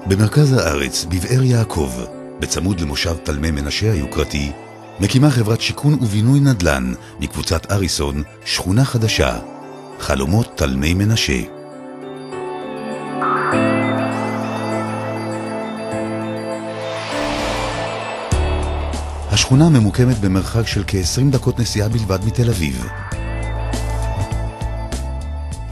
במרכז הארץ, בבאר יעקב, בצמוד למושב תלמי מנשה היוקרתי, מקימה חברת שיכון ובינוי נדל"ן מקבוצת אריסון שכונה חדשה, חלומות תלמי מנשה. השכונה ממוקמת במרחק של כ-20 דקות נסיעה בלבד מתל אביב.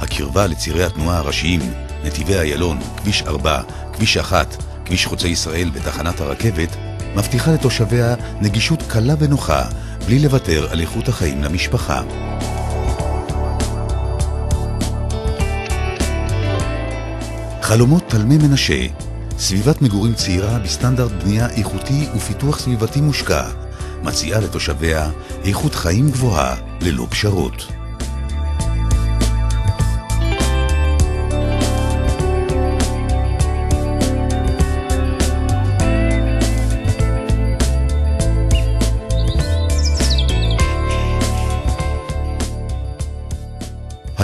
הקרבה לצירי התנועה הראשיים, נתיבי איילון, כביש 4, כביש 1, כביש חוצה ישראל ותחנת הרכבת, מבטיחה לתושביה נגישות קלה ונוחה, בלי לוותר על איכות החיים למשפחה. חלומות תלמי מנשה, סביבת מגורים צעירה בסטנדרט בנייה איכותי ופיתוח סביבתי מושקע, מציעה לתושביה איכות חיים גבוהה ללא פשרות.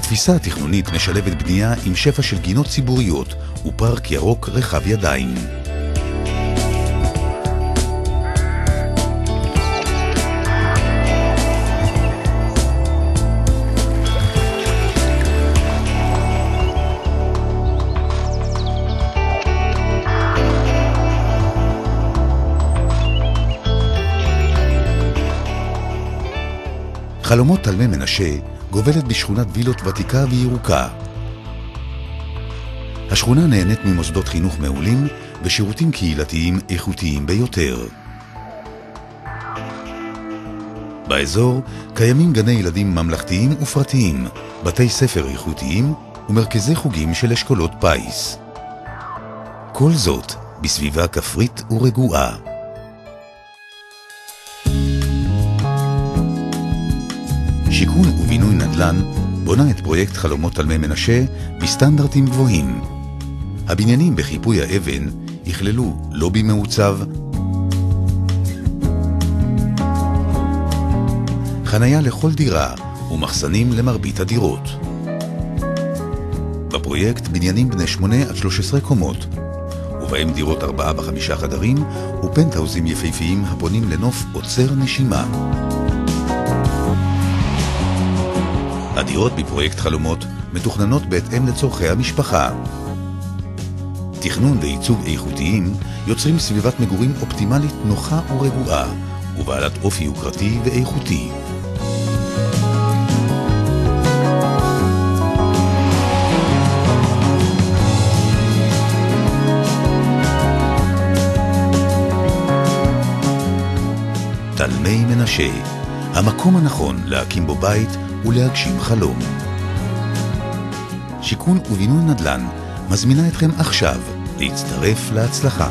התפיסה התכנונית משלבת בנייה עם שפע של גינות ציבוריות ופארק ירוק רחב ידיים. חלומות תלמי מנשה גובלת בשכונת וילות ותיקה וירוקה. השכונה נהנית ממוסדות חינוך מעולים ושירותים קהילתיים איכותיים ביותר. באזור קיימים גני ילדים ממלכתיים ופרטיים, בתי ספר איכותיים ומרכזי חוגים של אשכולות פייס. כל זאת בסביבה כפרית ורגועה. שיכון ובינוי נדל"ן בונה את פרויקט חלומות תלמי מנשה בסטנדרטים גבוהים. הבניינים בחיפוי האבן יכללו לובי מעוצב, חנייה לכל דירה ומחסנים למרבית הדירות. בפרויקט בניינים בני 8 עד 13 קומות, ובהם דירות 4 ו5 חדרים ופנטהאוזים יפהפיים הפונים לנוף עוצר נשימה. הדירות בפרויקט חלומות מתוכננות בהתאם לצורכי המשפחה. תכנון ועיצוב איכותיים יוצרים סביבת מגורים אופטימלית נוחה ורגועה ובעלת אופי יוקרתי ואיכותי. תלמי מנשה, המקום הנכון להקים בו בית ולהגשים חלום. שיכון ובינוי נדל"ן מזמינה אתכם עכשיו להצטרף להצלחה.